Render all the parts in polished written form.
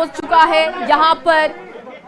हो चुका है। यहाँ पर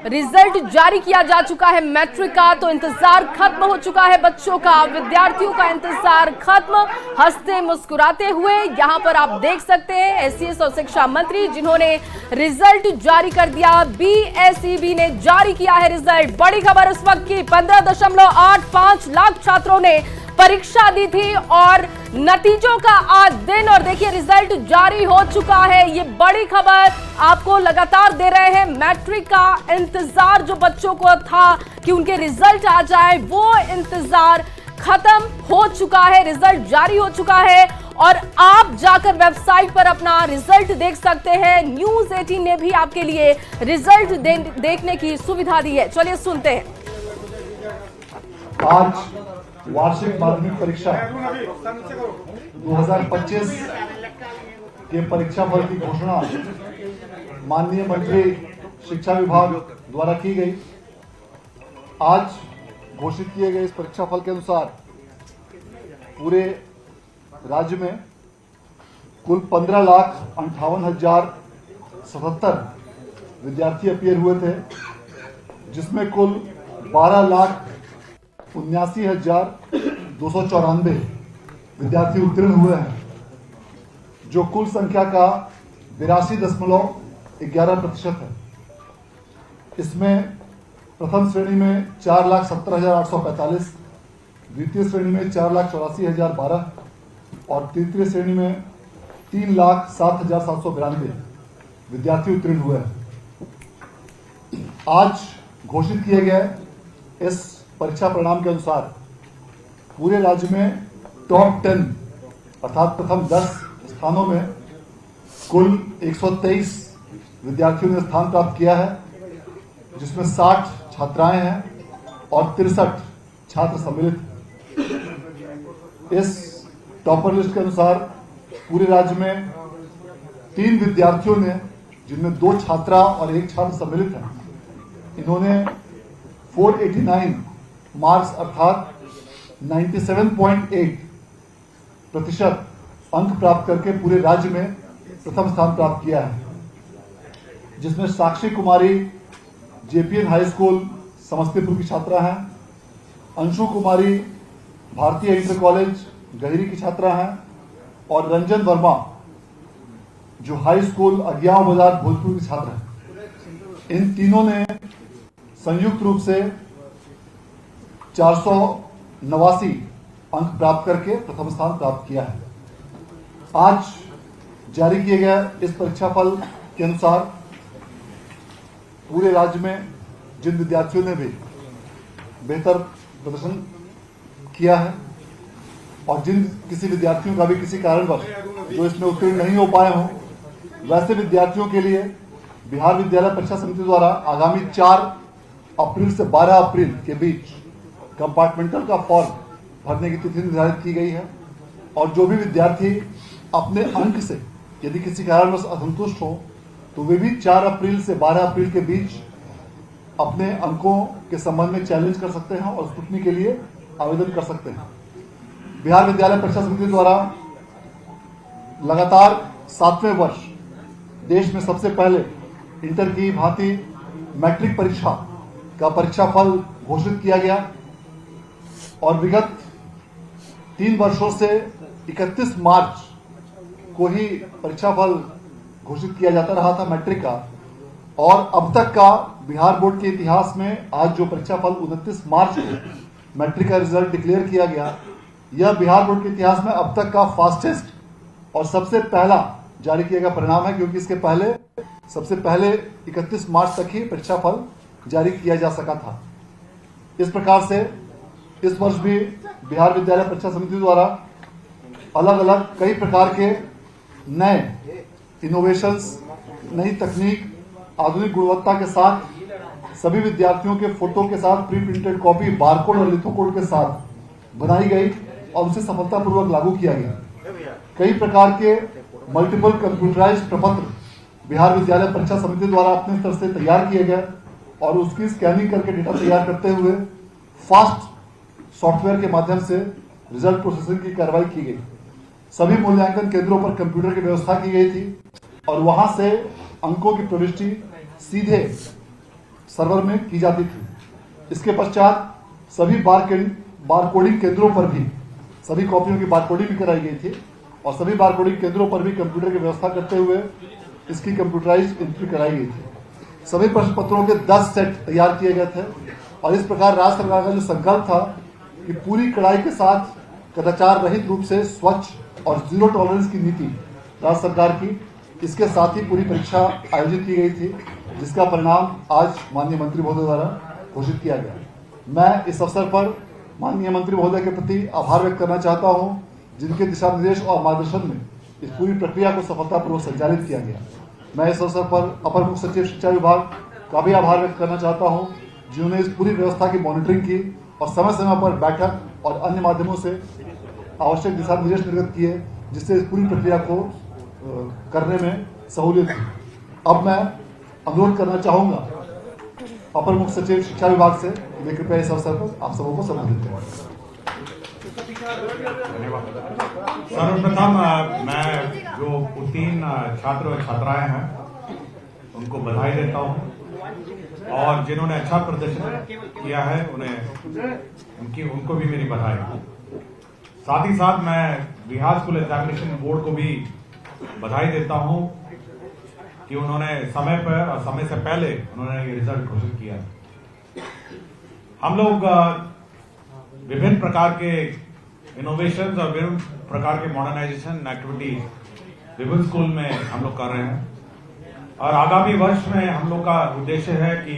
रिजल्ट जारी किया जा चुका है मैट्रिक का, तो इंतजार खत्म हो चुका है बच्चों का, विद्यार्थियों का इंतजार खत्म। हंसते मुस्कुराते हुए यहाँ पर आप देख सकते हैं एससीएस और शिक्षा मंत्री जिन्होंने रिजल्ट जारी कर दिया। बीएसईबी ने जारी किया है रिजल्ट। बड़ी खबर इस वक्त की, 15.85 लाख छात्रों ने परीक्षा दी थी और नतीजों का आज दिन, और देखिए रिजल्ट जारी हो चुका है। ये बड़ी खबर आपको लगातार दे रहे हैं। मैट्रिक का इंतजार जो बच्चों को था कि उनके रिजल्ट आ जाए, वो इंतजार खत्म हो चुका है। रिजल्ट जारी हो चुका है और आप जाकर वेबसाइट पर अपना रिजल्ट देख सकते हैं। न्यूज़ 18 ने भी आपके लिए रिजल्ट देखने की सुविधा दी है। चलिए सुनते हैं। आज वार्षिक माध्यमिक परीक्षा 2025 के परीक्षा फल की घोषणा माननीय मंत्री शिक्षा विभाग द्वारा की गई। आज घोषित किए गए इस परीक्षा फल के अनुसार पूरे राज्य में कुल 15,58,077 विद्यार्थी अपीयर हुए थे, जिसमें कुल 12,79,294 विद्यार्थी उत्तीर्ण हुए हैं, जो कुल संख्या का 82.11% है। इसमें प्रथम श्रेणी में 4,17,845, द्वितीय श्रेणी में 4,84,012 और तृतीय श्रेणी में 3,07,792 विद्यार्थी उत्तीर्ण हुए हैं। आज घोषित किए गए इस परीक्षा परिणाम के अनुसार पूरे राज्य में टॉप 10 अर्थात प्रथम 10 स्थानों में कुल 123 विद्यार्थियों ने स्थान प्राप्त किया है, जिसमें 60 छात्राएं हैं और 63 छात्र सम्मिलित हैं। इस टॉपर लिस्ट के अनुसार पूरे राज्य में 3 विद्यार्थियों ने, जिनमें 2 छात्रा और 1 छात्र सम्मिलित हैं, इन्होंने 489 मार्क्स अर्थात 97.8% अंक प्राप्त करके पूरे राज्य में प्रथम स्थान प्राप्त किया है, जिसमें साक्षी कुमारी जेपीएन हाई स्कूल समस्तीपुर की छात्रा हैं, अंशु कुमारी भारतीय इंटर कॉलेज गहरी की छात्रा हैं और रंजन वर्मा जो हाई स्कूल अज्ञाव बाजार भोजपुर की छात्र हैं। इन तीनों ने संयुक्त रूप से 489 अंक प्राप्त करके प्रथम स्थान प्राप्त किया है। आज जारी किए गए इस परीक्षा फल के अनुसार पूरे राज्य में जिन विद्यार्थियों ने भी बेहतर प्रदर्शन किया है और जिन किसी विद्यार्थियों का भी किसी कारणवश जो इसमें उत्तीर्ण नहीं हो पाए हों, वैसे विद्यार्थियों के लिए बिहार विद्यालय परीक्षा समिति द्वारा आगामी 4 अप्रैल से 12 अप्रैल के बीच कंपार्टमेंटल का फॉर्म भरने की तिथि निर्धारित की गई है और जो भी विद्यार्थी अपने अंक से यदि किसी कारणवश असंतुष्ट हो तो वे भी 4 अप्रैल से 12 अप्रैल के बीच अपने अंकों के संबंध में चैलेंज कर सकते हैं और स्क्रूटनी के लिए आवेदन कर सकते हैं। बिहार विद्यालय परीक्षा समिति द्वारा लगातार 7वें वर्ष देश में सबसे पहले इंटर की भांति मैट्रिक परीक्षा का परीक्षा फल घोषित किया गया और विगत 3 वर्षों से 31 मार्च को ही परीक्षा फल घोषित किया जाता रहा था मैट्रिक का, और अब तक का बिहार बोर्ड के इतिहास में आज जो परीक्षा फल 29 मार्च को मैट्रिक का रिजल्ट डिक्लेयर किया गया, यह बिहार बोर्ड के इतिहास में अब तक का फास्टेस्ट और सबसे पहला जारी किया गया परिणाम है, क्योंकि इसके पहले सबसे पहले 31 मार्च तक ही परीक्षा फल जारी किया जा सका था। इस प्रकार से इस वर्ष भी बिहार विद्यालय परीक्षा समिति द्वारा अलग अलग कई प्रकार के नए इनोवेशंस, नई तकनीक, आधुनिक गुणवत्ता के साथ सभी विद्यार्थियों के फोटो के साथ प्री प्रिंटेड कॉपी, बारकोड और लिथोकोड के साथ बनाई गई और उसे सफलतापूर्वक लागू किया गया। कई प्रकार के मल्टीपल कंप्यूटराइज्ड प्रपत्र बिहार विद्यालय परीक्षा समिति द्वारा अपने स्तर से तैयार किए गए और उसकी स्कैनिंग करके डेटा तैयार करते हुए फास्ट सॉफ्टवेयर के माध्यम से रिजल्ट प्रोसेसिंग की कार्रवाई की गई। सभी मूल्यांकन केंद्रों पर कंप्यूटर की व्यवस्था की गई थी और वहां से अंकों की प्रविष्टि सीधे सर्वर में की जाती थी। इसके पश्चात सभी बारकोडिंग केंद्रों पर भी सभी कॉपियों की बारकोडिंग भी कराई गई थी और सभी बारकोडिंग केंद्रों पर भी कंप्यूटर की व्यवस्था करते हुए इसकी कंप्यूटराइज्ड एंट्री कराई गई थी। सभी प्रश्न पत्रों के 10 सेट तैयार किए गए थे और इस प्रकार राज्य सरकार का जो संकल्प था कि पूरी कड़ाई के साथ कदाचार रहित रूप से स्वच्छ और जीरो टॉलरेंस की नीति राज्य सरकार की, इसके साथ ही पूरी परीक्षा आयोजित की गई थी, जिसका परिणाम आज माननीय मंत्री महोदय द्वारा घोषित किया गया। मैं इस अवसर पर माननीय मंत्री महोदय के प्रति आभार व्यक्त करना चाहता हूं, जिनके दिशा निर्देश और मार्गदर्शन में इस पूरी प्रक्रिया को सफलतापूर्वक संचालित किया गया। मैं इस अवसर पर अपर मुख्य सचिव शिक्षा विभाग का भी आभार व्यक्त करना चाहता हूं, जिन्होंने इस पूरी व्यवस्था की मॉनिटरिंग की और समय समय पर बैठक और अन्य माध्यमों से आवश्यक दिशा निर्देश निर्गत किए, जिससे इस पूरी प्रक्रिया को करने में सहूलियत हुई। अब मैं अनुरोध करना चाहूंगा अपर मुख्य सचिव शिक्षा विभाग से वे कृपया इस अवसर पर आप सबों को संबोधित करें। सर्वप्रथम मैं जो उत्तीर्ण छात्र और छात्राएं हैं उनको बधाई देता हूं और जिन्होंने अच्छा प्रदर्शन किया है उनको भी मेरी बधाई। साथ ही साथ मैं बिहार स्कूल एग्जामिनेशन बोर्ड को भी बधाई देता हूं कि उन्होंने समय पर और समय से पहले उन्होंने ये रिजल्ट घोषित किया। हम लोग विभिन्न प्रकार के इनोवेशंस और विभिन्न प्रकार के मॉडर्नाइजेशन एक्टिविटीज विभिन्न स्कूल में हम लोग कर रहे हैं और आगामी वर्ष में हम लोग का उद्देश्य है कि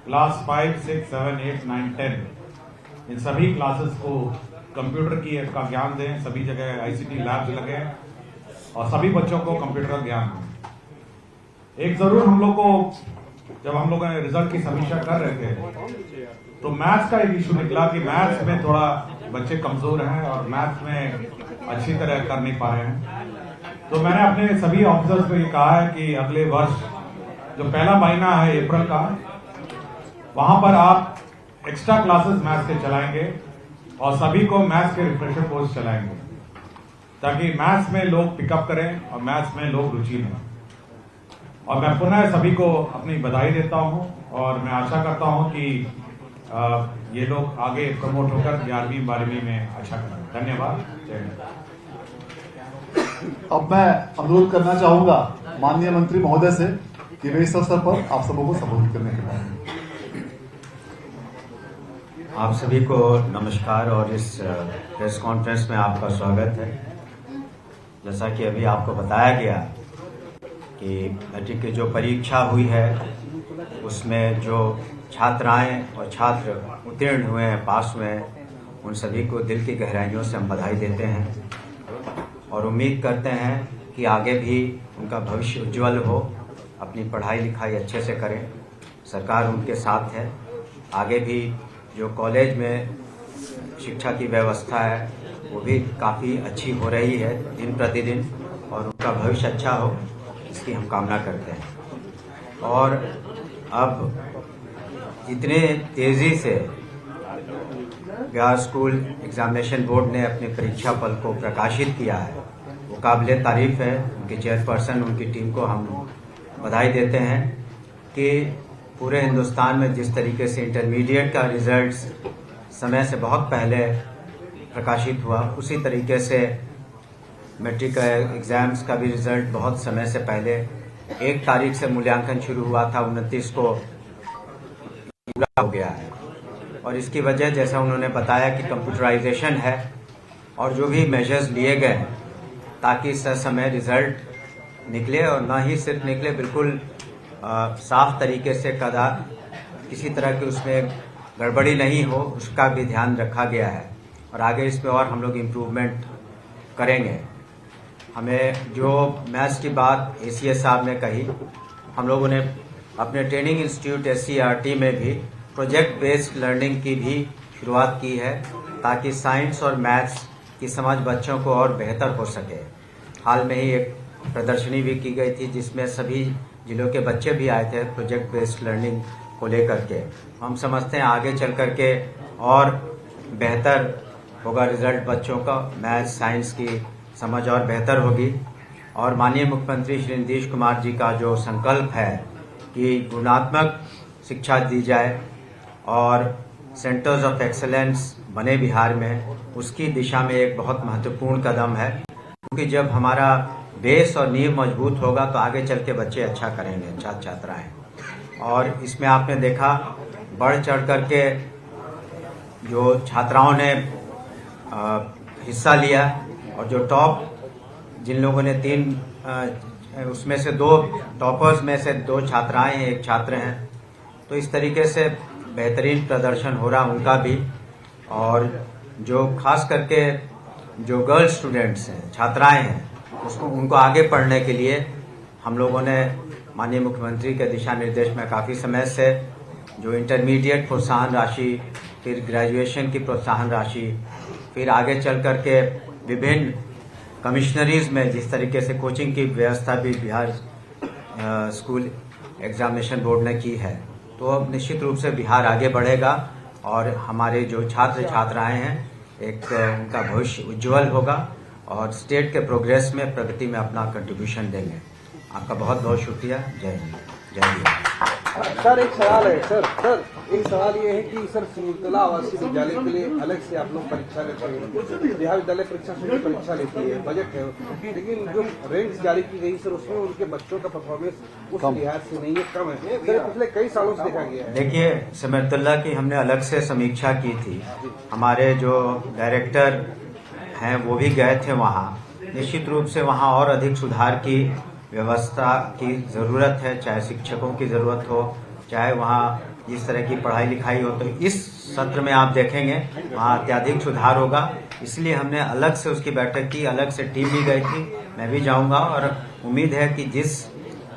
क्लास 5, 6, 7, 8, 9, 10 इन सभी क्लासेस को कंप्यूटर का ज्ञान दें, सभी जगह आईसीटी लैब्स लगे और सभी बच्चों को कंप्यूटर का ज्ञान दें। एक जरूर हम लोग को जब हम लोग रिजल्ट की समीक्षा कर रहे थे तो मैथ्स का एक इशू निकला कि मैथ्स में थोड़ा बच्चे कमजोर हैं और मैथ्स में अच्छी तरह कर नहीं पा रहे हैं। तो मैंने अपने सभी ऑफिसर्स को ये कहा है कि अगले वर्ष जो पहला महीना है अप्रैल का, वहां पर आप एक्स्ट्रा क्लासेस मैथ्स के चलाएंगे और सभी को मैथ्स के रिफ्रेशर कोर्स चलाएंगे ताकि मैथ्स में लोग पिकअप करें और मैथ्स में लोग रुचि लें। और मैं पुनः सभी को अपनी बधाई देता हूं और मैं आशा करता हूं कि ये लोग आगे प्रमोट होकर 11वीं 12वीं में अच्छा करें। धन्यवाद। जय हिंद। अब मैं अनुरोध करना चाहूंगा माननीय मंत्री महोदय से कि वे इस अवसर पर आप सबों को संबोधित करने के बाद। आप सभी को नमस्कार और इस प्रेस कॉन्फ्रेंस में आपका स्वागत है। जैसा कि अभी आपको बताया गया कि मैट्रिक की जो परीक्षा हुई है उसमें जो छात्राएं और छात्र उत्तीर्ण हुए हैं, पास हुए हैं, उन सभी को दिल की गहराइयों से हम बधाई देते हैं और उम्मीद करते हैं कि आगे भी उनका भविष्य उज्जवल हो, अपनी पढ़ाई लिखाई अच्छे से करें। सरकार उनके साथ है। आगे भी जो कॉलेज में शिक्षा की व्यवस्था है वो भी काफ़ी अच्छी हो रही है दिन प्रतिदिन और उनका भविष्य अच्छा हो, इसकी हम कामना करते हैं। और अब जितने तेज़ी से बिहार स्कूल एग्जामिनेशन बोर्ड ने अपने परीक्षा फल को प्रकाशित किया है वो काबिले तारीफ़ है। उनके चेयरपर्सन, उनकी टीम को हम बधाई देते हैं कि पूरे हिंदुस्तान में जिस तरीके से इंटरमीडिएट का रिजल्ट्स समय से बहुत पहले प्रकाशित हुआ, उसी तरीके से मैट्रिक एग्ज़ाम्स का भी रिज़ल्ट बहुत समय से पहले 1 तारीख से मूल्यांकन शुरू हुआ था, 29 को पूरा हो गया है। और इसकी वजह जैसा उन्होंने बताया कि कंप्यूटराइजेशन है और जो भी मेजर्स लिए गए हैं ताकि समय रिज़ल्ट निकले और ना ही सिर्फ निकले, बिल्कुल साफ तरीके से किसी तरह की उसमें गड़बड़ी नहीं हो, उसका भी ध्यान रखा गया है। और आगे इसमें और हम लोग इम्प्रूवमेंट करेंगे। हमें जो मैथ्स की बात एसीएस साहब ने कही, हम लोगों ने अपने ट्रेनिंग इंस्टीट्यूट SCRT में भी प्रोजेक्ट बेस्ड लर्निंग की भी शुरुआत की है ताकि साइंस और मैथ्स की समझ बच्चों को और बेहतर हो सके। हाल में ही एक प्रदर्शनी भी की गई थी जिसमें सभी जिलों के बच्चे भी आए थे प्रोजेक्ट बेस्ड लर्निंग को लेकर के। हम समझते हैं आगे चल कर के और बेहतर होगा रिजल्ट, बच्चों का मैथ्स साइंस की समझ और बेहतर होगी। और माननीय मुख्यमंत्री श्री नीतीश कुमार जी का जो संकल्प है कि गुणात्मक शिक्षा दी जाए और सेंटर्स ऑफ एक्सेलेंस बने बिहार में, उसकी दिशा में एक बहुत महत्वपूर्ण कदम है। क्योंकि जब हमारा बेस और नींव मजबूत होगा तो आगे चल के बच्चे अच्छा करेंगे, छात्र छात्राएं। और इसमें आपने देखा बढ़ चढ़ करके जो छात्राओं ने हिस्सा लिया, और जो टॉप जिन लोगों ने 3 उसमें से 2 टॉपर्स में से 2 छात्राएं हैं, 1 छात्र हैं। तो इस तरीके से बेहतरीन प्रदर्शन हो रहा उनका भी। और जो खास करके जो गर्ल स्टूडेंट्स हैं, छात्राएं हैं, उनको आगे पढ़ने के लिए हम लोगों ने माननीय मुख्यमंत्री के दिशा निर्देश में काफ़ी समय से जो इंटरमीडिएट प्रोत्साहन राशि, फिर ग्रेजुएशन की प्रोत्साहन राशि, फिर आगे चल करके विभिन्न कमिश्नरीज में जिस तरीके से कोचिंग की व्यवस्था भी बिहार स्कूल एग्जामिनेशन बोर्ड ने की है, तो अब निश्चित रूप से बिहार आगे बढ़ेगा और हमारे जो छात्र छात्राएं हैं एक उनका भविष्य उज्जवल होगा और स्टेट के प्रोग्रेस में, प्रगति में अपना कंट्रीब्यूशन देंगे। आपका बहुत बहुत शुक्रिया। जय हिंद, जय हिंद। सर एक सवाल है सर एक सवाल ये है कि सर सिमुलतला आवासीय विद्यालय के लिए अलग से आप लोग परीक्षा लेते हैं, बिहार विद्यालय परीक्षा समिति परीक्षा लेती है, बजट है, लेकिन जो रैंक जारी की गई सर उसमें उनके बच्चों का परफॉर्मेंस उस लिहाज से नहीं है, कम है सर, पिछले कई सालों से देखा गया है। देखिए, सिमुलतला की हमने अलग से समीक्षा की थी, हमारे जो डायरेक्टर हैं वो भी गए थे वहाँ। निश्चित रूप से वहाँ और अधिक सुधार की व्यवस्था की ज़रूरत है, चाहे शिक्षकों की ज़रूरत हो, चाहे वहाँ जिस तरह की पढ़ाई लिखाई हो। तो इस सत्र में आप देखेंगे वहाँ अत्यधिक सुधार होगा, इसलिए हमने अलग से उसकी बैठक की, अलग से टीम भी गई थी, मैं भी जाऊँगा। और उम्मीद है कि जिस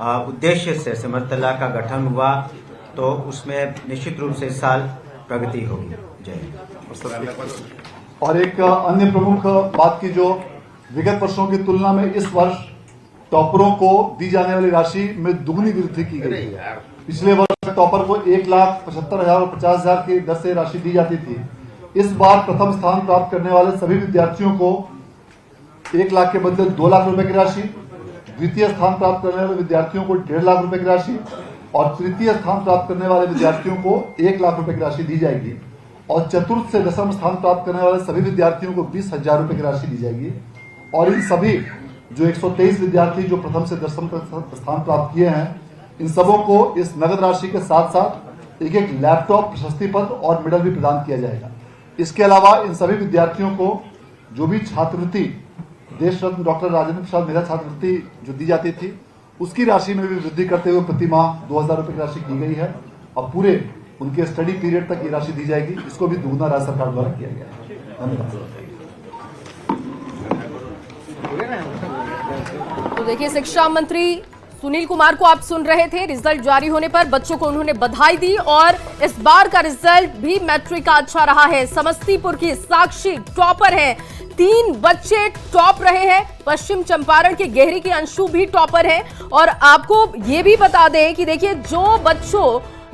उद्देश्य से सिमुलतला का गठन हुआ तो उसमें निश्चित रूप से इस साल प्रगति होगी। जय हिंद। और एक अन्य प्रमुख बात की, जो विगत वर्षों की तुलना में इस वर्ष टॉपरों को दी जाने वाली राशि में दुगनी वृद्धि की गई है। पिछले वर्ष टॉपर को 1,75,000 और 50,000 की दर से राशि दी जाती थी। इस बार प्रथम स्थान प्राप्त करने वाले सभी विद्यार्थियों को 1 लाख के बदले 2 लाख रुपए की राशि, द्वितीय स्थान प्राप्त करने वाले विद्यार्थियों को 1.5 लाख रुपए की राशि और तृतीय स्थान प्राप्त करने वाले विद्यार्थियों को 1 लाख रुपए की राशि दी जाएगी। और चतुर्थ से दशम स्थान प्राप्त करने वाले सभी विद्यार्थियों को 20,000 रुपए की राशि दी जाएगी। और इन सभी जो 123 विद्यार्थी जो प्रथम से दशम स्थान प्राप्त किए हैं, इन सबों को इस नगद राशि के साथ साथ एक लैपटॉप, प्रशस्ति पत्र और मेडल भी प्रदान किया जाएगा। इसके अलावा इन सभी विद्यार्थियों को जो भी छात्रवृत्ति, देश रत्न डॉक्टर राजेंद्र प्रसाद मेधा छात्रवृत्ति जो दी जाती थी, उसकी राशि में भी वृद्धि करते हुए प्रति माह 2,000 रुपए की राशि की गई है और पूरे उनके स्टडी पीरियड तक ये राशि दी जाएगी। इसको भी दुगुना राज्य सरकार द्वारा किया गया है। धन्यवाद। तो देखिए, शिक्षा मंत्री सुनील कुमार को आप सुन रहे थे। रिजल्ट जारी होने पर बच्चों को उन्होंने बधाई दी और इस बार का रिजल्ट भी मैट्रिक का अच्छा रहा है। समस्तीपुर की साक्षी टॉपर है, 3 बच्चे टॉप रहे हैं। पश्चिम चंपारण के गेहरी के अंशु भी टॉपर है। और आपको ये भी बता दें कि देखिए,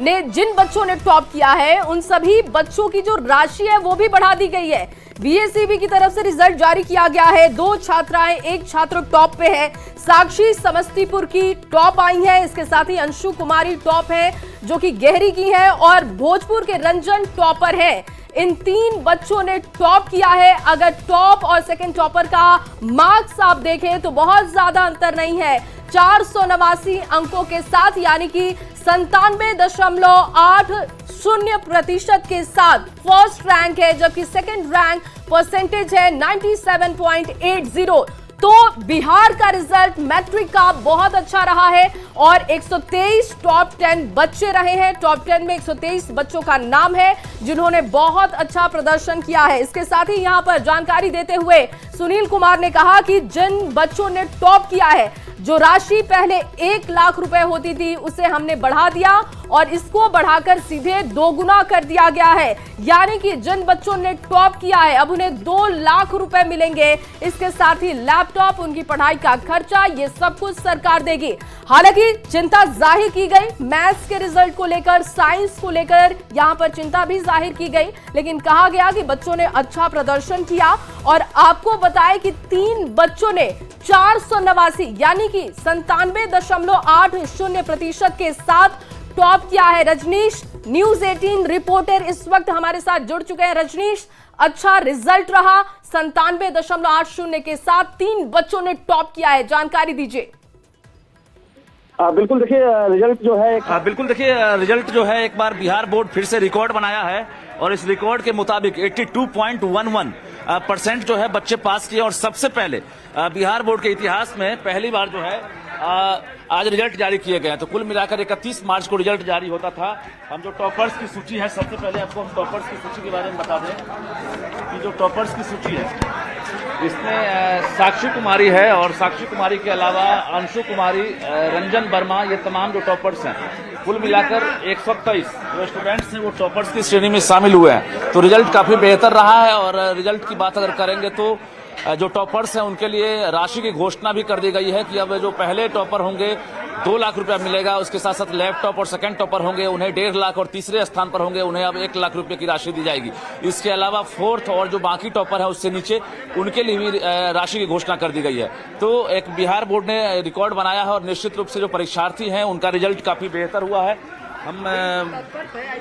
जिन बच्चों ने टॉप किया है उन सभी बच्चों की जो राशि है वो भी बढ़ा दी गई है। बीएसईबी की तरफ से रिजल्ट जारी किया गया है। 2 छात्राएं, 1 छात्र टॉप पे है। साक्षी समस्तीपुर की टॉप आई है, इसके साथ ही अंशु कुमारी टॉप है जो कि गेहरी की है और भोजपुर के रंजन टॉपर है। इन 3 बच्चों ने टॉप किया है। अगर टॉप और सेकंड टॉपर का मार्क्स आप देखें तो बहुत ज्यादा अंतर नहीं है, 489 अंकों के साथ, यानी कि 97.80% के साथ फर्स्ट रैंक है, जबकि सेकंड रैंक परसेंटेज है 97.80। तो बिहार का रिजल्ट मैट्रिक का बहुत अच्छा रहा है और 123 टॉप 10 बच्चे रहे हैं। टॉप 10 में 123 बच्चों का नाम है जिन्होंने बहुत अच्छा प्रदर्शन किया है। इसके साथ ही यहां पर जानकारी देते हुए सुनील कुमार ने कहा कि जिन बच्चों ने टॉप किया है जो राशि पहले 1 लाख रुपए होती थी उसे हमने बढ़ा दिया और इसको बढ़ाकर सीधे 2 गुना कर दिया गया है। यानी कि जिन बच्चों ने टॉप किया है अब उन्हें 2 लाख रुपए मिलेंगे। इसके साथ ही लैपटॉप, उनकी पढ़ाई का खर्चा, ये सब कुछ सरकार देगी। हालांकि चिंता जाहिर की गई मैथ्स के रिजल्ट को लेकर, साइंस को लेकर यहां पर चिंता भी जाहिर की गई, लेकिन कहा गया कि बच्चों ने अच्छा प्रदर्शन किया। और आपको बताएं कि 3 बच्चों ने 489 यानी कि 97.80% के साथ टॉप किया है। रजनीश, न्यूज 18 रिपोर्टर इस वक्त हमारे साथ जुड़ चुके हैं। रजनीश, अच्छा रिजल्ट रहा, 97.80 के साथ 3 बच्चों ने टॉप किया है, जानकारी दीजिए। बिल्कुल देखिए रिजल्ट जो है एक बार बिहार बोर्ड फिर से रिकॉर्ड बनाया है और इस रिकॉर्ड के मुताबिक 82.11% जो है बच्चे पास किए और सबसे पहले बिहार बोर्ड के इतिहास में पहली बार जो है आज रिजल्ट जारी किए गए हैं। तो कुल मिलाकर 31 मार्च को रिजल्ट जारी होता था। हम जो टॉपर्स की सूची है, सबसे पहले आपको हम टॉपर्स की सूची के बारे में बता दें कि जो टॉपर्स की सूची है इसमें साक्षी कुमारी है और साक्षी कुमारी के अलावा अंशु कुमारी, रंजन वर्मा, ये तमाम जो टॉपर्स हैं कुल मिलाकर 123 जो स्टूडेंट्स हैं वो टॉपर्स की श्रेणी में शामिल हुए हैं। तो रिजल्ट काफी बेहतर रहा है और रिजल्ट की बात अगर करेंगे तो जो टॉपर्स हैं उनके लिए राशि की घोषणा भी कर दी गई है कि अब जो पहले टॉपर होंगे 2 लाख रुपया मिलेगा। उसके साथ साथ लैपटॉप और सेकंड टॉपर होंगे उन्हें 1.5 लाख और तीसरे स्थान पर होंगे उन्हें अब 1 लाख रुपए की राशि दी जाएगी। इसके अलावा 4th और जो बाकी टॉपर है उससे नीचे उनके लिए भी राशि की घोषणा कर दी गई है। तो एक बिहार बोर्ड ने रिकॉर्ड बनाया है और निश्चित रूप से जो परीक्षार्थी हैं उनका रिजल्ट काफी बेहतर हुआ है। हम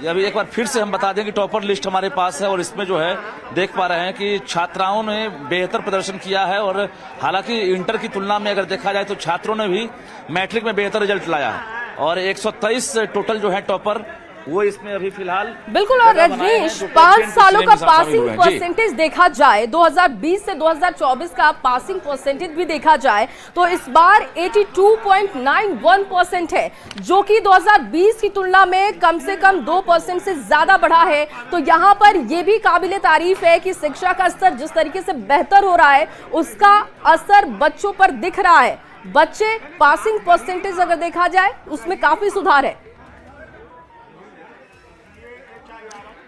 अभी एक बार फिर से हम बता दें कि टॉपर लिस्ट हमारे पास है और इसमें जो है देख पा रहे हैं कि छात्राओं ने बेहतर प्रदर्शन किया है और हालांकि इंटर की तुलना में अगर देखा जाए तो छात्रों ने भी मैट्रिक में बेहतर रिजल्ट लाया है और 123 टोटल जो है टॉपर वो इसमें अभी फिलहाल बिल्कुल। और रजनीश, 5 सालों का पासिंग परसेंटेज देखा जाए, 2020 से 2024 का पासिंग परसेंटेज भी देखा जाए तो इस बार 82.91% है, जो कि 2020 की तुलना में कम से कम 2% से ज्यादा बढ़ा है। तो यहाँ पर यह भी काबिले तारीफ है कि शिक्षा का स्तर जिस तरीके से बेहतर हो रहा है उसका असर बच्चों पर दिख रहा है। बच्चे पासिंग परसेंटेज अगर देखा जाए उसमें काफी सुधार है।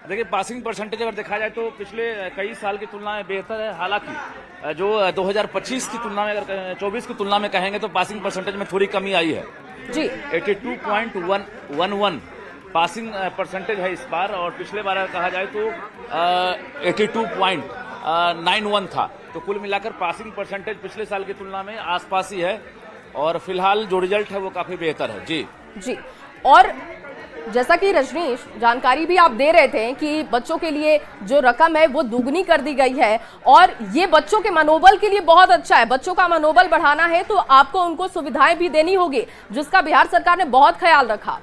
देखिए पासिंग परसेंटेज अगर देखा जाए तो पिछले कई साल की तुलना में बेहतर है। हालांकि जो 2025 की तुलना में अगर 24 की तुलना में कहेंगे तो पासिंग परसेंटेज में थोड़ी कमी आई है जी। 82.11 पासिंग परसेंटेज है इस बार और पिछले बार अगर कहा जाए तो 82.91 था। तो कुल मिलाकर पासिंग परसेंटेज पिछले साल की तुलना में आसपास ही है और फिलहाल जो रिजल्ट है वो काफी बेहतर है। जी जी। और जैसा कि रजनीश जानकारी भी आप दे रहे थे कि बच्चों के लिए जो रकम है वो दुगनी कर दी गई है और ये बच्चों के मनोबल के लिए बहुत अच्छा है। बच्चों का मनोबल बढ़ाना है तो आपको उनको सुविधाएं भी देनी होगी, जिसका बिहार सरकार ने बहुत ख्याल रखा।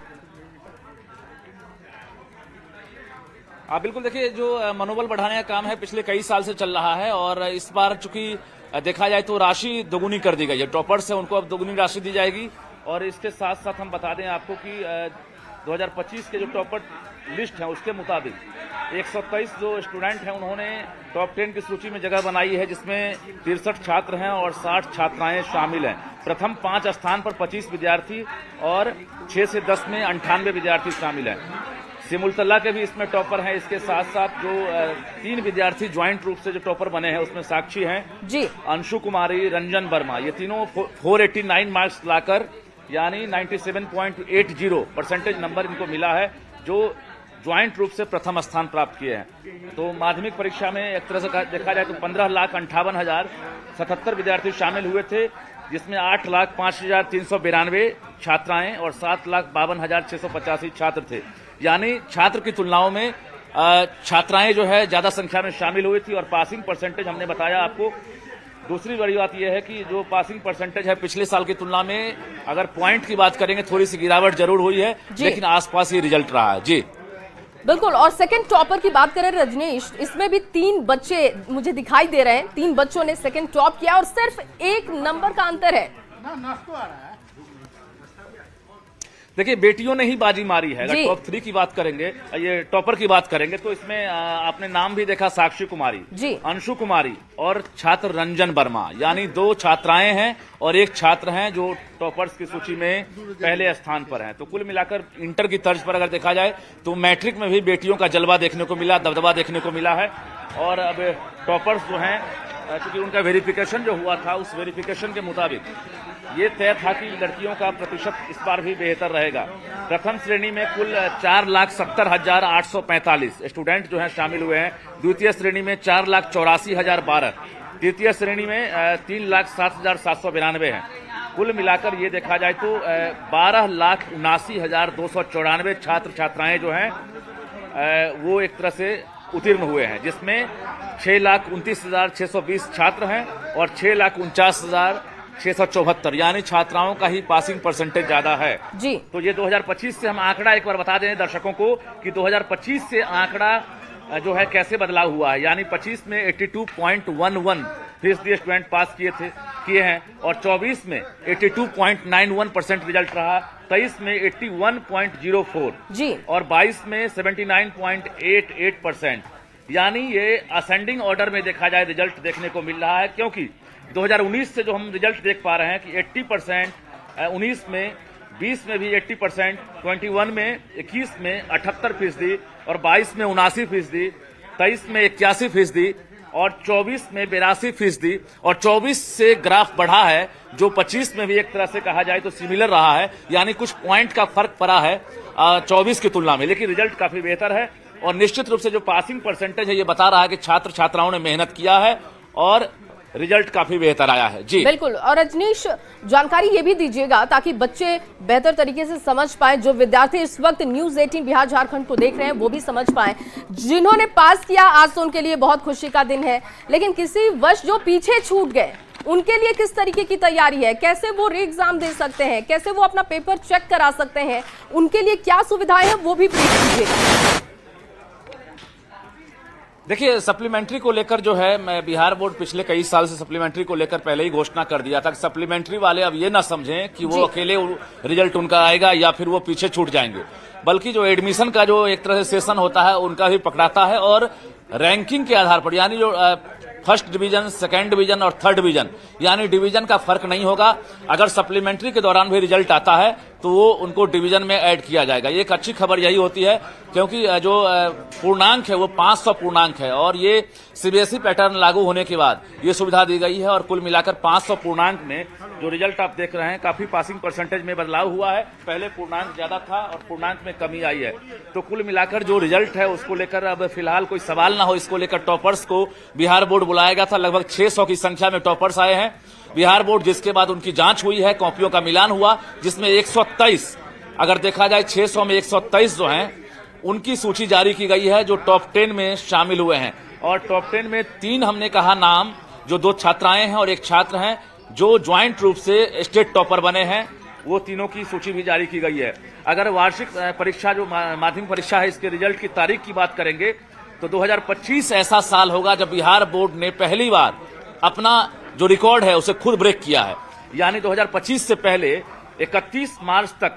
आप बिल्कुल देखिए जो मनोबल बढ़ाने का काम है पिछले कई साल से चल रहा है और इस बार चूंकि देखा जाए तो राशि दोगुनी कर दी गई है। टॉपर्स है उनको अब दोगुनी राशि दी जाएगी और इसके साथ साथ हम बता दें आपको कि 2025 के जो टॉपर लिस्ट है उसके मुताबिक 123 जो स्टूडेंट हैं उन्होंने टॉप 10 की सूची में जगह बनाई है, जिसमें 63 छात्र हैं और 60 छात्राएं शामिल हैं। प्रथम 5 स्थान पर 25 विद्यार्थी और 6 से 10 में 98 विद्यार्थी शामिल हैं। सिमुलतला के भी इसमें टॉपर हैं। इसके साथ साथ जो 3 विद्यार्थी ज्वाइंट रूप से जो टॉपर बने हैं उसमें साक्षी हैं जी, अंशु कुमारी, रंजन वर्मा, ये तीनों 489 मार्क्स लाकर यानी 97.80 परसेंटेज नंबर इनको मिला है, जो ज्वाइंट रूप से प्रथम स्थान प्राप्त किए हैं। तो माध्यमिक परीक्षा में एक तरह से देखा जाए तो 15,58,077 विद्यार्थी शामिल हुए थे, जिसमें 8,05,392 छात्राएं और 7,52,685 छात्र थे। यानी छात्र की तुलनाओं में छात्राएं जो है ज्यादा संख्या में शामिल हुई थी और पासिंग परसेंटेज हमने बताया आपको। दूसरी बड़ी बात यह है कि जो पासिंग परसेंटेज है पिछले साल की तुलना में अगर पॉइंट की बात करेंगे थोड़ी सी गिरावट जरूर हुई है, लेकिन आसपास ही रिजल्ट रहा है। जी बिल्कुल। और सेकंड टॉपर की बात करें रजनीश, इसमें भी 3 बच्चे मुझे दिखाई दे रहे हैं, 3 बच्चों ने सेकंड टॉप किया और सिर्फ 1 नंबर का अंतर है। देखिए बेटियों ने ही बाजी मारी है। अगर जी। टॉप 3 की बात करेंगे, ये टॉपर की बात करेंगे, तो इसमें आपने नाम भी देखा, साक्षी कुमारी जी, अंशु कुमारी और छात्र रंजन वर्मा, यानी 2 छात्राएं हैं और 1 छात्र हैं जो टॉपर्स की सूची में पहले स्थान पर हैं। तो कुल मिलाकर इंटर की तर्ज पर अगर देखा जाए तो मैट्रिक में भी बेटियों का जलवा देखने को मिला, दबदबा देखने को मिला है। और अब टॉपर्स जो हैं, क्योंकि उनका वेरिफिकेशन जो हुआ था, उस वेरिफिकेशन के मुताबिक ये तय था कि लड़कियों का प्रतिशत इस बार भी बेहतर रहेगा। प्रथम श्रेणी में कुल 4,70,845 स्टूडेंट जो हैं शामिल हुए हैं। द्वितीय श्रेणी में 4,84,012, तृतीय श्रेणी में 3,07,792 हैं। कुल मिलाकर ये देखा जाए तो 12,79,294 छात्र छात्राएं जो हैं वो एक तरह से उत्तीर्ण हुए हैं, जिसमें 6,29,620 छात्र हैं और 6,49,674 यानी छात्राओं का ही पासिंग परसेंटेज ज्यादा है जी। तो ये 2025 से हम आंकड़ा एक बार बता दें दर्शकों को कि 2025 से आंकड़ा जो है कैसे बदलाव हुआ है। यानी 25 में 82.11% स्टूडेंट पास किए हैं और 24 में 82.91% रिजल्ट रहा, 23 में 81.04 जी और 22 में 79.88%। यानी ये असेंडिंग ऑर्डर में देखा जाए रिजल्ट देखने को मिल रहा है, क्योंकि 2019 से जो हम रिजल्ट देख पा रहे हैं कि 80%, 19 में 20 में भी 80%, 21 में 21 में 78% और 22 में 79%, 23 में 81% और 24 में 82% और 24 से ग्राफ बढ़ा है, जो 25 में भी एक तरह से कहा जाए तो सिमिलर रहा है। यानी कुछ पॉइंट का फर्क पड़ा है 24 की तुलना में, लेकिन रिजल्ट काफी बेहतर है। और निश्चित रूप से जो पासिंग परसेंटेज है ये बता रहा है कि छात्र छात्राओं ने मेहनत किया है और रिजल्ट काफी बेहतर आया है। जी बिल्कुल। और रजनीश, जानकारी ये भी दीजिएगा ताकि बच्चे बेहतर तरीके से समझ पाए, जो विद्यार्थी इस वक्त न्यूज़ 18 बिहार झारखंड को देख रहे हैं वो भी समझ पाए। जिन्होंने पास किया आज तो उनके लिए बहुत खुशी का दिन है, लेकिन किसी वश जो पीछे छूट गए उनके लिए किस तरीके की तैयारी है, कैसे वो री एग्जाम दे सकते हैं, कैसे वो अपना पेपर चेक करा सकते हैं, उनके लिए क्या सुविधाएं हैं वो भी ब्रीफ कीजिएगा। देखिए, सप्लीमेंट्री को लेकर जो है, मैं बिहार बोर्ड पिछले कई साल से सप्लीमेंट्री को लेकर पहले ही घोषणा कर दिया था कि सप्लीमेंट्री वाले अब ये ना समझें कि वो अकेले रिजल्ट उनका आएगा या फिर वो पीछे छूट जाएंगे, बल्कि जो एडमिशन का जो एक तरह से सेशन होता है उनका भी पकड़ाता है और रैंकिंग के आधार पर, यानी जो फर्स्ट डिवीजन, सेकेंड डिवीजन और थर्ड डिवीजन, यानी डिवीजन का फर्क नहीं होगा। अगर सप्लीमेंट्री के दौरान भी रिजल्ट आता है तो वो उनको डिवीजन में ऐड किया जाएगा। ये एक अच्छी खबर यही होती है, क्योंकि जो पूर्णांक है वो 500 पूर्णांक है और ये सीबीएसई पैटर्न लागू होने के बाद ये सुविधा दी गई है। और कुल मिलाकर 500 पूर्णांक में जो रिजल्ट आप देख रहे हैं, काफी पासिंग परसेंटेज में बदलाव हुआ है। पहले पूर्णांक ज्यादा था और पूर्णांक में कमी आई है। तो कुल मिलाकर जो रिजल्ट है उसको लेकर अब फिलहाल कोई सवाल ना हो, इसको लेकर टॉपर्स को बिहार बोर्ड बुलाया गया था। लगभग 600 की संख्या में टॉपर्स आए हैं बिहार बोर्ड, जिसके बाद उनकी जांच हुई है, कॉपियों का मिलान हुआ, जिसमें 123, अगर देखा जाए 600 में 123 जो हैं उनकी सूची जारी की गई है जो टॉप 10 में शामिल हुए हैं। और टॉप 10 में 3 हमने कहा नाम, जो 2 छात्राएं हैं और 1 छात्र हैं जो ज्वाइंट रूप से स्टेट टॉपर बने हैं, वो तीनों की सूची भी जारी की गई है। अगर वार्षिक परीक्षा जो माध्यमिक परीक्षा है इसके रिजल्ट की तारीख की बात करेंगे तो 2025 ऐसा साल होगा जब बिहार बोर्ड ने पहली बार अपना जो रिकॉर्ड है उसे खुद ब्रेक किया है। यानी 2025 से पहले 31 मार्च तक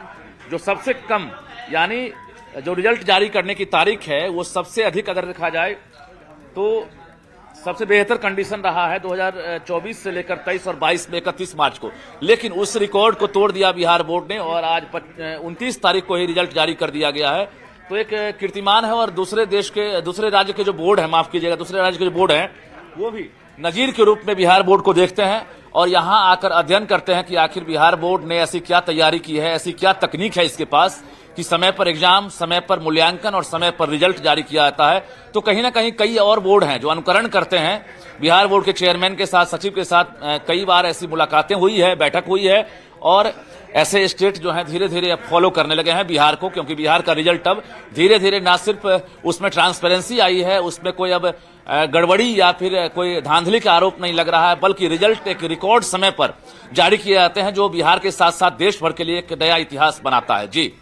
जो सबसे कम, यानी जो रिजल्ट जारी करने की तारीख है वो सबसे अधिक अगर देखा जाए तो सबसे बेहतर कंडीशन रहा है 2024 से लेकर 23 और 22 में 31 मार्च को। लेकिन उस रिकॉर्ड को तोड़ दिया बिहार बोर्ड ने और आज 29 तारीख को ही रिजल्ट जारी कर दिया गया है। तो एक कीर्तिमान है और दूसरे राज्य के जो बोर्ड है, माफ कीजिएगा, दूसरे राज्य के जो बोर्ड हैं वो भी नजीर के रूप में बिहार बोर्ड को देखते हैं और यहां आकर अध्ययन करते हैं कि आखिर बिहार बोर्ड ने ऐसी क्या तैयारी की है, ऐसी क्या तकनीक है इसके पास कि समय पर एग्जाम, समय पर मूल्यांकन और समय पर रिजल्ट जारी किया जाता है। तो कहीं ना कहीं कई और बोर्ड हैं जो अनुकरण करते हैं। बिहार बोर्ड के चेयरमैन के साथ, सचिव के साथ कई बार ऐसी मुलाकातें हुई है, बैठक हुई है और ऐसे स्टेट जो हैं धीरे धीरे अब फॉलो करने लगे हैं बिहार को, क्योंकि बिहार का रिजल्ट अब धीरे धीरे ना सिर्फ उसमें ट्रांसपेरेंसी आई है, उसमें कोई अब गड़बड़ी या फिर कोई धांधली का आरोप नहीं लग रहा है, बल्कि रिजल्ट एक रिकॉर्ड समय पर जारी किए जाते हैं जो बिहार के साथ साथ देश भर के लिए एक नया इतिहास बनाता है। जी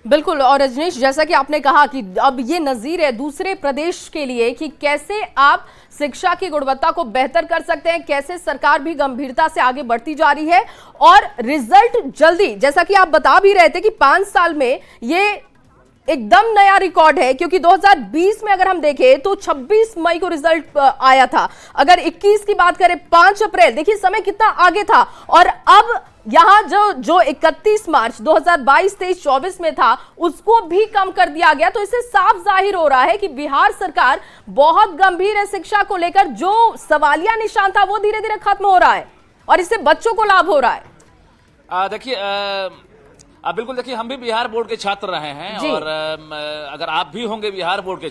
बिल्कुल। और रजनीश, जैसा कि आपने कहा कि अब ये नजीर है दूसरे प्रदेश के लिए कि कैसे आप शिक्षा की गुणवत्ता को बेहतर कर सकते हैं, कैसे सरकार भी गंभीरता से आगे बढ़ती जा रही है और रिजल्ट जल्दी, जैसा कि आप बता भी रहे थे कि 5 साल में ये एकदम नया रिकॉर्ड है, क्योंकि 2020 में अगर हम देखें तो 26 मई को रिजल्ट आया था। अगर 21 की बात करें 5 अप्रैल, देखिए समय कितना आगे था। और अब यहां जो 31 मार्च 2022, 23, 24 में था उसको भी कम कर दिया गया। तो इससे साफ जाहिर हो रहा है कि बिहार सरकार बहुत गंभीर है शिक्षा को लेकर। जो सवालिया निशान था वो धीरे धीरे खत्म हो रहा है और इससे बच्चों को लाभ हो रहा है। देखिए बिल्कुल, देखिए हम भी बिहार बोर्ड के छात्र रहे हैं और अगर आप भी होंगे बिहार बोर्ड के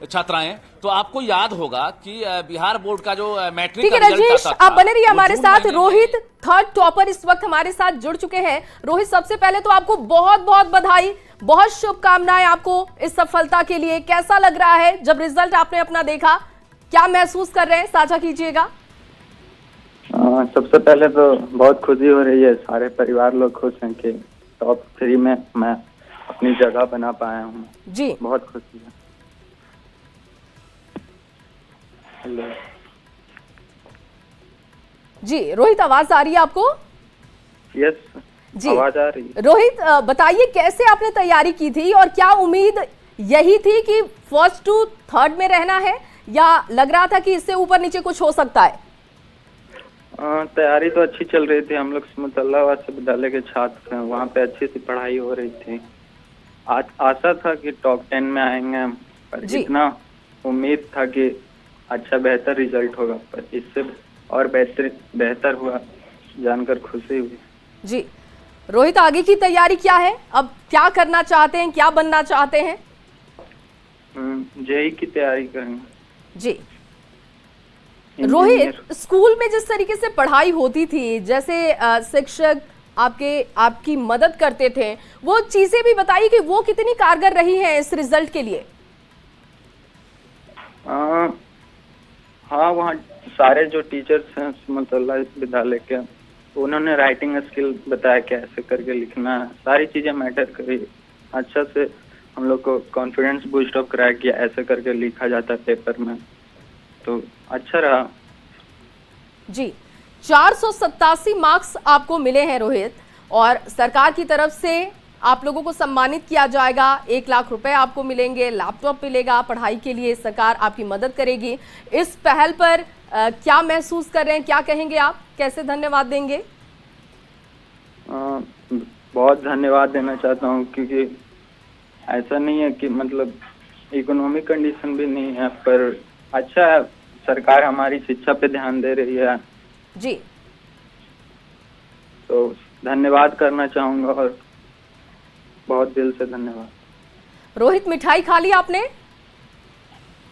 छात्राएं तो आपको याद होगा कि बिहार बोर्ड का जो मैट्रिक ठीक है रजनीश, आप बने रहिए हमारे साथ। रोहित, 3rd टॉपर, इस वक्त हमारे साथ जुड़ चुके हैं। रोहित, सबसे पहले तो आपको बहुत बहुत बधाई, बहुत शुभकामनाएं आपको इस सफलता के लिए। कैसा लग रहा है जब रिजल्ट आपने अपना देखा, क्या महसूस कर रहे हैं, साझा कीजिएगा। सबसे पहले तो बहुत खुशी हो रही है, सारे परिवार लोग खुश हैं कि टॉप 3 में मैं अपनी जगह बना पाया हूँ जी। बहुत खुशी है। हेलो जी रोहित, आवाज आ रही है आपको? यस जी, आवाज आ रही है। रोहित बताइए कैसे आपने तैयारी की थी और क्या उम्मीद यही थी कि 1st to 3rd में रहना है, या लग रहा था कि इससे ऊपर नीचे कुछ हो सकता है? तैयारी तो अच्छी चल रही थी। हम लोग सुमतल्ला विश्वविद्यालय के छात्र हैं, वहाँ पे अच्छी सी पढ़ाई हो रही थी। आशा था कि टॉप 10 में आएंगे, पर इतना उम्मीद था कि अच्छा बेहतर रिजल्ट होगा, पर इससे और बेहतर हुआ जानकर खुशी हुई। जी रोहित, आगे की तैयारी क्या है? अब क्या करना चाहते हैं, क्या बनना चाहते हैं? जेईई की तैयारी करेंगे। जी रोहित, स्कूल में जिस तरीके से पढ़ाई होती थी, जैसे शिक्षक आपकी मदद करते थे, वो चीजें भी बताइए कि वो कितनी कारगर रही हैं इस रिजल्ट के लिए। हाँ, वहाँ सारे जो टीचर्स हैं सुमतल्ला विद्यालय के, उन्होंने राइटिंग स्किल बताया कि ऐसे करके लिखना है, सारी चीजें मैटर करी। अच्छा से हम लोग को कॉन्फिडेंस बूस्ट अप कराया कि ऐसे करके लिखा जाता है पेपर में, तो अच्छा रहा। जी 487 मार्क्स आपको मिले हैं रोहित, और सरकार की तरफ से आप लोगों को सम्मानित किया जाएगा। 1 लाख रुपए आपको मिलेंगे, लैपटॉप मिलेगा, पढ़ाई के लिए सरकार आपकी मदद करेगी। इस पहल पर क्या महसूस कर रहे हैं, क्या कहेंगे आप, कैसे धन्यवाद देंगे? बहुत धन्यवाद देना चाहता हूँ, क्योंकि ऐसा नहीं है कि मतलब इकोनॉमिक कंडीशन भी नहीं है, पर अच्छा है, सरकार हमारी शिक्षा पे ध्यान दे रही है जी। तो धन्यवाद करना चाहूंगा, और बहुत दिल से धन्यवाद। रोहित, मिठाई खा ली आपने?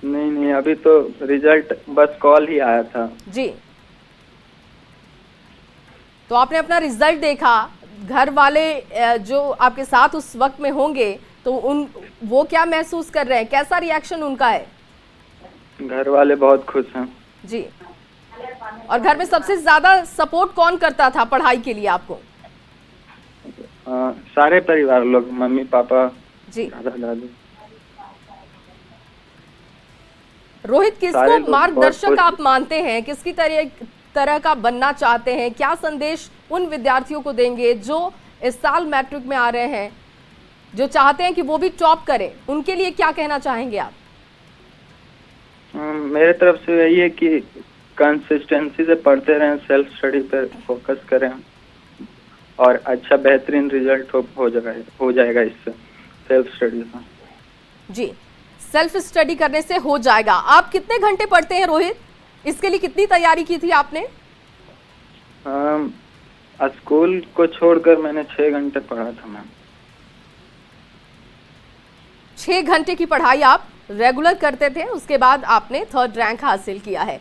नहीं, अभी तो रिजल्ट बस कॉल ही आया था। जी, तो आपने अपना रिजल्ट देखा, घर वाले जो आपके साथ उस वक्त में होंगे तो वो क्या महसूस कर रहे हैं, कैसा रिएक्शन उनका है? घर वाले बहुत खुश हैं जी। और घर में सबसे ज्यादा सपोर्ट कौन करता था पढ़ाई के लिए आपको? सारे परिवार लोग, मम्मी पापा जी, दादा दादी। रोहित, किसको मार्गदर्शक आप मानते हैं, किसकी तरह का बनना चाहते हैं, क्या संदेश उन विद्यार्थियों को देंगे जो इस साल मैट्रिक में आ रहे हैं, जो चाहते हैं कि वो भी टॉप करें, उनके लिए क्या कहना चाहेंगे आप? मेरे तरफ से यही है कि कंसिस्टेंसी से पढ़ते रहें, सेल्फ स्टडी पर फोकस करें, और अच्छा बेहतरीन रिजल्ट हो जाएगा इससे, सेल्फ स्टडी से। जी, सेल्फ स्टडी करने से हो जाएगा। आप कितने घंटे पढ़ते हैं रोहित? इसके लिए कितनी तैयारी की थी आपने? स्कूल को छोड़कर मैंने 6 घंटे पढ़ा था मैम। 6 घंटे की पढ़ाई आप रेगुलर करते थे, उसके बाद आपने 3rd रैंक हासिल किया है।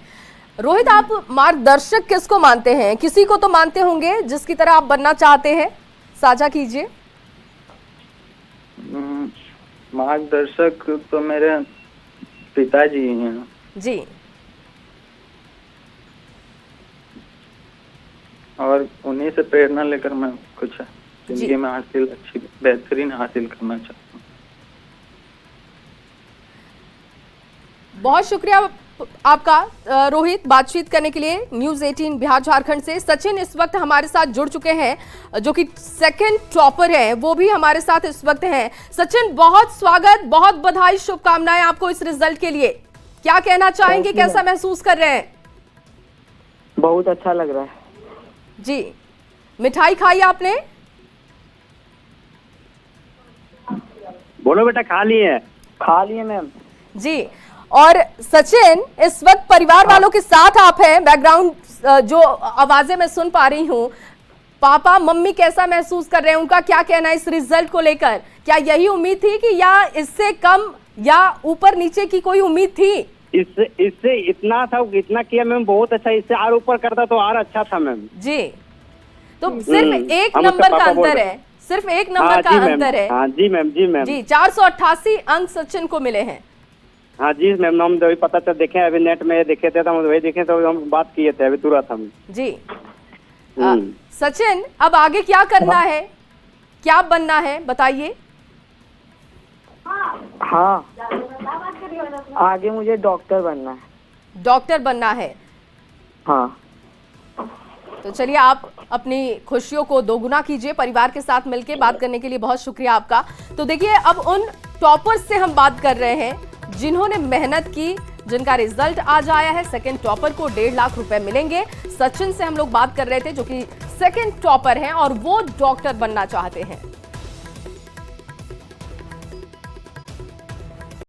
रोहित, आप मार्गदर्शक किसको मानते हैं? किसी को तो मानते होंगे जिसकी तरह आप बनना चाहते हैं, साझा कीजिए। मार्गदर्शक तो मेरे पिताजी हैं जी, और उन्हीं से प्रेरणा लेकर मैं कुछ जिंदगी में हासिल अच्छी बेहतरीन हासिल करना चाहता हूँ। बहुत शुक्रिया आपका रोहित, बातचीत करने के लिए न्यूज़ 18 बिहार झारखंड से। सचिन इस वक्त हमारे साथ जुड़ चुके हैं, जो कि सेकंड टॉपर हैं, वो भी हमारे साथ इस वक्त हैं। सचिन, बहुत स्वागत, बहुत बधाई, शुभकामनाएं आपको इस रिजल्ट के लिए। क्या कहना चाहेंगे, कैसा महसूस कर रहे हैं? बहुत अच्छा लग रहा है जी। मिठाई खाई आपने? बोलो बेटा, खा लिए मैम जी। और सचिन, इस वक्त परिवार वालों के साथ आप हैं। बैकग्राउंड जो आवाजें मैं सुन पा रही हूँ, पापा मम्मी कैसा महसूस कर रहे हैं, उनका क्या कहना है इस रिजल्ट को लेकर? क्या यही उम्मीद थी कि या इससे कम या ऊपर नीचे की कोई उम्मीद थी? इससे इतना था, इतना किया मैम, बहुत अच्छा। इससे और ऊपर करता तो और अच्छा था मैम जी। तो सिर्फ एक नंबर का अंतर है, सिर्फ एक नंबर का अंतर है। हाँ जी मैम, जी मैम जी। 488 अंक सचिन को मिले हैं। हाँ जी मैम, हम वही पता चल देखे, अभी नेट में देखे थे, तो हम वही देखे, तो हम बात किए थे अभी तुरंत हम जी। सचिन, अब आगे क्या करना है, क्या बनना है, बताइए। हाँ, आगे मुझे डॉक्टर बनना है। डॉक्टर बनना है? हाँ। तो चलिए, आप अपनी खुशियों को दोगुना कीजिए। परिवार के साथ मिलकर बात करने के लिए बहुत शुक्रिया आपका। तो देखिए, अब उन टॉपर्स से हम बात कर रहे हैं जिन्होंने मेहनत की, जिनका रिजल्ट आज आया है। सेकंड टॉपर को 1.5 लाख रुपए मिलेंगे। सचिन से हम लोग बात कर रहे थे, जो कि सेकंड टॉपर हैं और वो डॉक्टर बनना चाहते हैं।